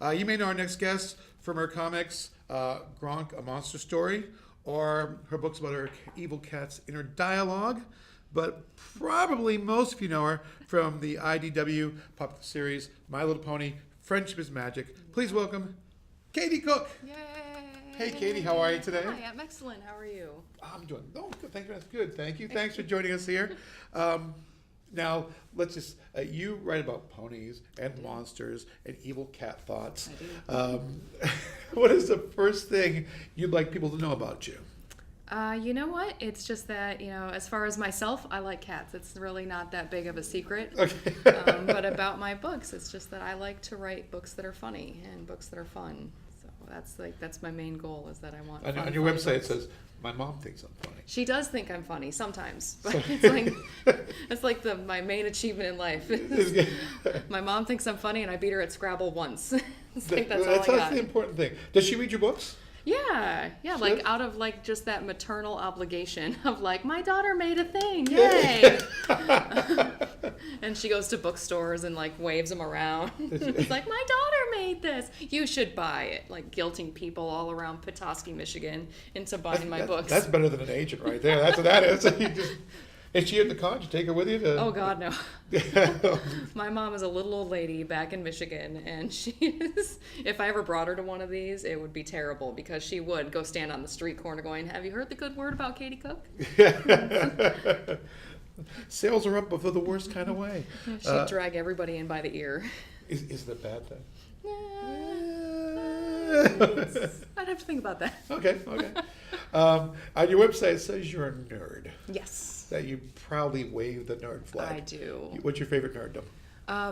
You may know our next guest from her comics, Gronk, A Monster Story, or her books about her evil cat's inner dialogue. But probably most of you know her from the IDW pop series My Little Pony, Friendship is Magic. Please welcome Katie Cook. Yay! Hey, Katie, how are you today? Hi, I'm excellent. How are you? I'm doing good. Thank you. That's good. Thank you. Thanks for joining us here. Now, let's just, you write about ponies and monsters and evil cat thoughts. I do. What is the first thing you'd like people to know about you? You know what? It's just that, as far as myself, I like cats. It's really not that big of a secret. Okay. But about my books, it's just that I like to write books that are funny and books that are fun. So that's my main goal, is that I want On fun, your funny website, it books. says, my mom thinks I'm funny. She does think I'm funny sometimes, but So- it's like my main achievement in life. My mom thinks I'm funny, and I beat her at Scrabble once. It's like that's all I got. the important thing. Does she read your books? Yeah, She like does? out of like just that maternal obligation of like, my daughter made a thing, yay! And she goes to bookstores and like waves them around. It's like, my daughter made this. You should buy it. Like guilting people all around Petoskey, Michigan into buying my books. That's better than an agent right there. That's what that is. Is she at the con? Did you take her with you? Oh God, no. My mom is a little old lady back in Michigan, and she is, if I ever brought her to one of these, it would be terrible, because she would go stand on the street corner going, have you heard the good word about Katie Cook? Sales are up, but for the worst kind of way. She'd drag everybody in by the ear. Is it a bad thing? I'd have to think about that. Okay. On your website, it says you're a nerd. Yes, That you proudly wave the nerd flag. I do. What's your favorite nerddom?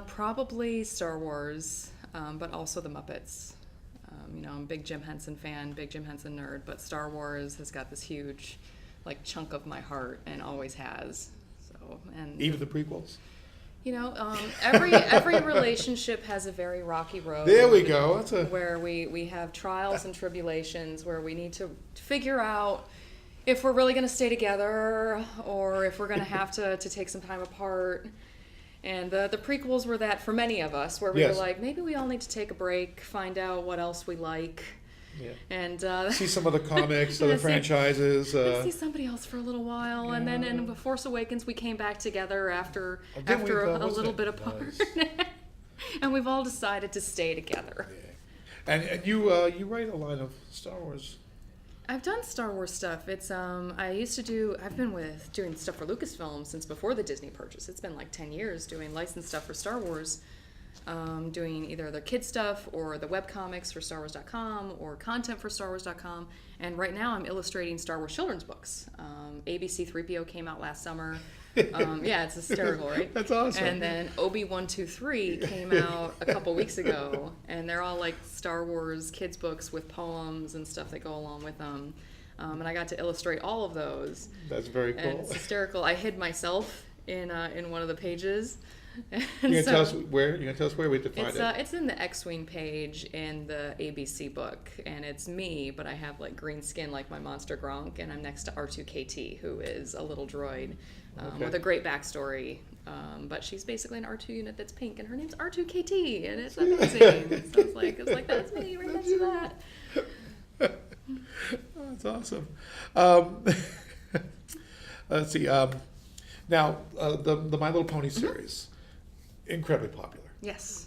Probably Star Wars, but also the Muppets. I'm a big Jim Henson fan, big Jim Henson nerd, but Star Wars has got this huge, chunk of my heart, and always has. So, and Even the prequels? every relationship has a very rocky road. There we go. That's where we have trials and tribulations, where we need to figure out if we're really going to stay together, or if we're going to have to take some time apart. And the prequels were that for many of us, where we Yes. were like, maybe we all need to take a break, find out what else we like, Yeah. and See some of the comics, other See- franchises. see somebody else for a little while. And then in The Force Awakens, we came back together after Oh, didn't we, though? a Wasn't little it bit apart. nice? And we've all decided to stay together. Yeah. And you write a line of Star Wars. I've done Star Wars stuff. I've been doing stuff for Lucasfilm since before the Disney purchase. It's been like 10 years doing licensed stuff for Star Wars, doing either the kid stuff or the webcomics for StarWars.com or content for StarWars.com. And right now I'm illustrating Star Wars children's books. ABC 3PO came out last summer. Yeah, it's hysterical, right? That's awesome. And then Obi-123 came out a couple weeks ago, and they're all like Star Wars kids books with poems and stuff that go along with them. And I got to illustrate all of those. That's very And cool. it's hysterical. I hid myself in one of the pages. And You gonna so tell us where? You gonna tell us where we have to find it? it's in the X-Wing page in the ABC book, and it's me, but I have like green skin like my monster Gronk, and I'm next to R2KT, who is a little droid Okay. with a great backstory. But she's basically an R2 unit that's pink, and her name's R2KT, and it's amazing. So it's like that's me right next to that. Oh, that's awesome. Let's see. Now, the My Little Pony series, incredibly popular. Yes.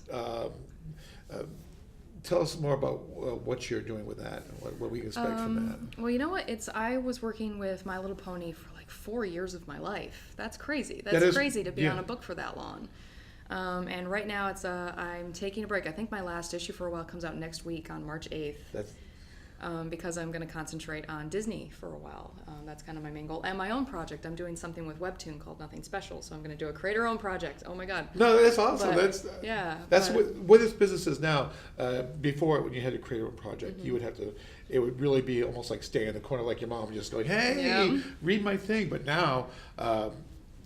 Tell us more about what you're doing with that and what we can expect from that. Well, you know what? I was working with My Little Pony for like 4 years of my life. That's crazy. That That's is- crazy to be yeah. on a book for that long. And right now I'm taking a break. I think my last issue for a while comes out next week on March 8th. That's Because I'm going to concentrate on Disney for a while. That's kind of my main goal. And my own project. I'm doing something with Webtoon called Nothing Special. So I'm going to do a creator-owned project. Oh my God. no, that's awesome. But, That's but- what this business is now. Before, when you had to create a project, you would have to. It would really be almost like staying in the corner, like your mom, just going, "Hey, Yeah. read my thing." But now,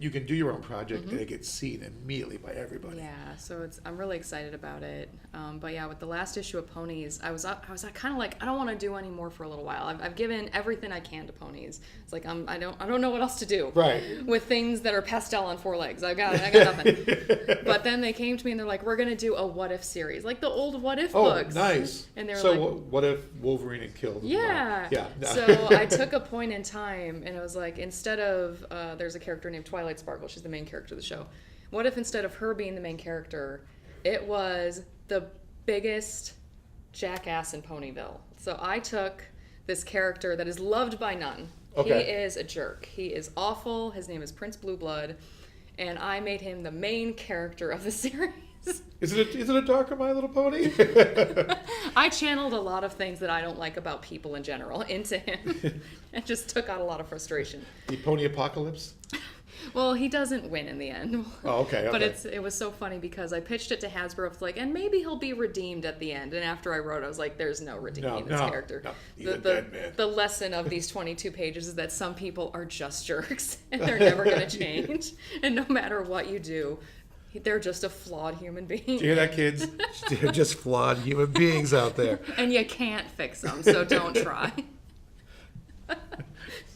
you can do your own project and it gets seen immediately by everybody. Yeah, so I'm really excited about it. But yeah, with the last issue of Ponies, I was kind of like, I don't want to do any more for a little while. I've given everything I can to Ponies. It's like I don't know what else to do. Right. With things that are pastel on four legs, I got nothing. But then they came to me and they're like, we're gonna do a What If series, like the old What If books. Nice. And they were so like, what if Wolverine had killed? yeah. Yeah. So I took a point in time and it was like, instead of, there's a character named Twilight Sparkle, she's the main character of the show. What if instead of her being the main character, it was the biggest jackass in Ponyville? So I took this character that is loved by none. Okay. He is a jerk. He is awful. His name is Prince Blueblood. And I made him the main character of the series. Is it a darker My Little Pony? I channeled a lot of things that I don't like about people in general into him. It just took out a lot of frustration. The Pony Apocalypse? Well, he doesn't win in the end. Oh, okay. But it was so funny because I pitched it to Hasbro. It's like, and maybe he'll be redeemed at the end. And after I wrote, I was like, there's no redeeming this character. No, he's a dead man. The lesson of these 22 pages is that some people are just jerks and they're never going to change. And no matter what you do, they're just a flawed human being. Do you hear that, kids? They're just flawed human beings out there. And you can't fix them, so don't try.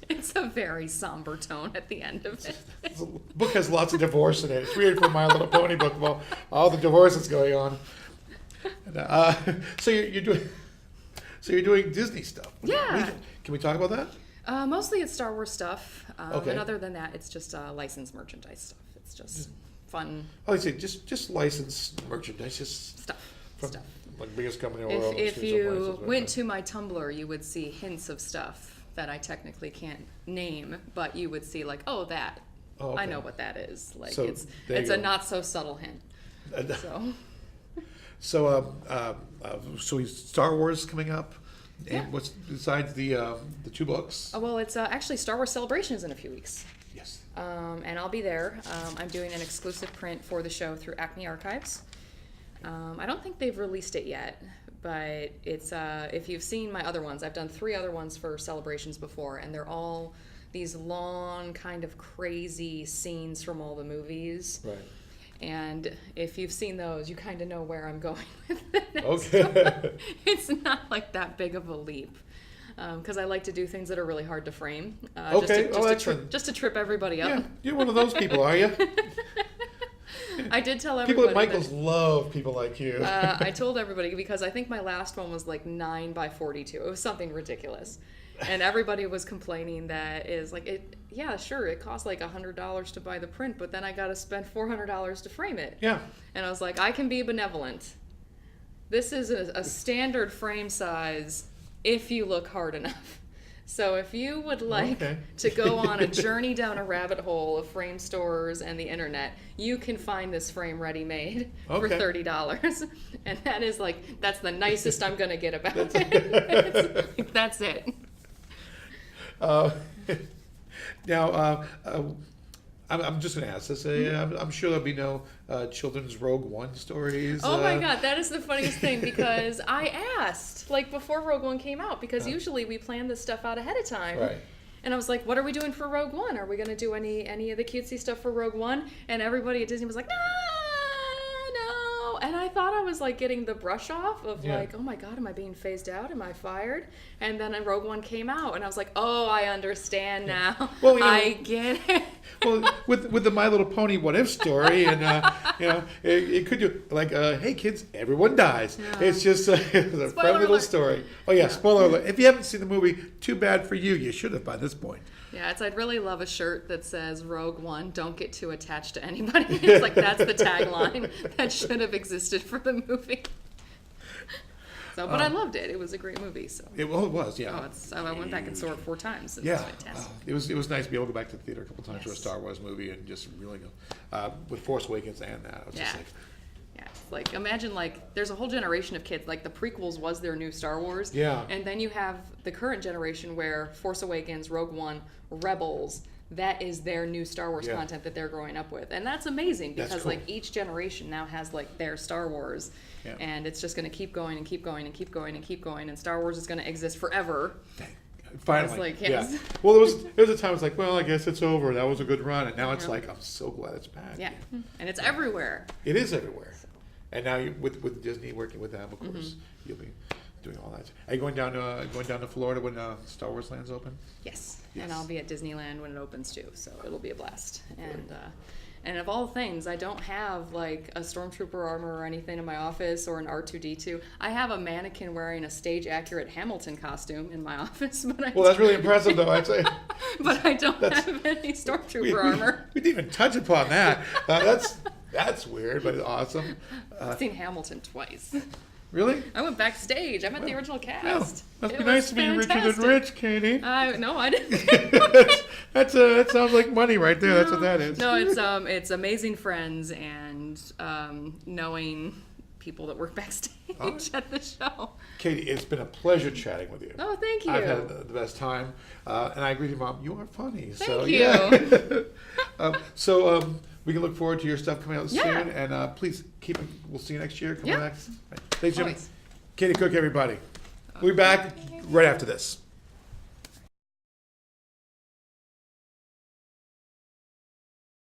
It's a very somber tone at the end of it. The book has lots of divorce in it. It's weird for a My Little Pony book. Well, all the divorce that's going on. And, so you're doing Disney stuff. Yeah. Can we talk about that? Mostly it's Star Wars stuff. Okay. And other than that, it's just licensed merchandise stuff. It's just fun Oh, I see. Just licensed merchandise, just stuff. from like biggest company in the world. If you went to my Tumblr, you would see hints of stuff that I technically can't name, but you would see like, oh, that. Oh, okay. I know what that is. Like So, it's there you a go. not so subtle hint. So, so is Star Wars coming up, and Yeah. what's besides the two books? Well, it's actually Star Wars Celebrations in a few weeks. Yes. And I'll be there. I'm doing an exclusive print for the show through Acme Archives. I don't think they've released it yet, but it's if you've seen my other ones, I've done 3 other ones for Celebrations before, and they're all these long, kind of crazy scenes from all the movies. Right. And if you've seen those, you kind of know where I'm going with it. Okay. It's not like that big of a leap. Because I like to do things that are really hard to frame. Okay. Excellent. Just to trip everybody up. Yeah, you're one of those people, are you? I did tell People everybody. at Michaels love people like you. I told everybody because I think my last one was like 9 by 42. It was something ridiculous. And everybody was complaining that is like, yeah, sure, it costs like $100 to buy the print, but then I got to spend $400 to frame it. Yeah. And I was like, I can be benevolent. This is a standard frame size if you look hard enough. So if you would like to go on a journey down a rabbit hole of frame stores and the internet, you can find this frame ready-made for $30. And that is like, that's the nicest I'm going to get about it. That's it. Now, I'm just going to ask this. I'm sure there'll be no children's Rogue One stories. Oh my God, that is the funniest thing because I asked, like before Rogue One came out, because usually we plan this stuff out ahead of time. Right. And I was like, what are we doing for Rogue One? Are we going to do any of the cutesy stuff for Rogue One? And everybody at Disney was like, no. And I thought I was like getting the brush off of like, oh my God, am I being phased out? Am I fired? And then Rogue One came out and I was like, oh, I understand now. Well, you know, I get it. Well, with the My Little Pony What If story, and it could do like, hey kids, everyone dies. Yeah. It's just a fun little alert. story. Oh yeah, spoiler alert! If you haven't seen the movie, too bad for you. You should have by this point. Yeah, I'd really love a shirt that says Rogue One, don't get too attached to anybody. It's like that's the tagline that should have existed for the movie. So, but I loved it. It was a great movie. So. It was, yeah. I went back and saw it 4 times. And Yeah, it was fantastic. it was nice to be able to go back to the theater a couple times for a Yes. Star Wars movie and just really go with Force Awakens and that. I was just Yeah. like, Yeah, it's like imagine like there's a whole generation of kids like the prequels was their new Star Wars. Yeah. And then you have the current generation where Force Awakens, Rogue One, Rebels, that is their new Star Wars Yeah. content that they're growing up with. And that's amazing That's because cool. like each generation now has like their Star Wars. Yeah. And it's just going to keep going and keep going and keep going and keep going and Star Wars is going to exist forever. Finally, like, yeah. yes. Well, there was a time it's like, well, I guess it's over. That was a good run, and now it's Yeah. like, I'm so glad it's back. Yeah, and it's everywhere. It is everywhere. And now with Disney working with them, of Mm-hmm. course, you'll be doing all that. Are you going down to Florida when Star Wars Land's open? Yes, Yes. and I'll be at Disneyland when it opens too, so it'll be a blast. And of all things, I don't have like a Stormtrooper armor or anything in my office or an R2D2. I have a mannequin wearing a stage accurate Hamilton costume in my office, but Well, that's really impressive, though. I'd say. but I don't have any Stormtrooper armor. We didn't even touch upon that. That's weird, but it's awesome. I've seen Hamilton twice. Really? I went backstage. I met the original Well, cast. must It be was nice to be richer than fantastic. rich, Katie. No, I didn't. That sounds like money right there. That's what that is. No, it's amazing friends and knowing people that work backstage at the show. Katie, it's been a pleasure chatting with you. Oh, thank you. I've had the best time, and I agree with you, Mom. You are funny. So Thank you. yeah. We can look forward to your stuff coming out Yeah. soon, and please keep it. We'll see you next year. Come Yeah. back. Thanks, Jim. Always. Katie Cook, everybody. We'll be back right after this.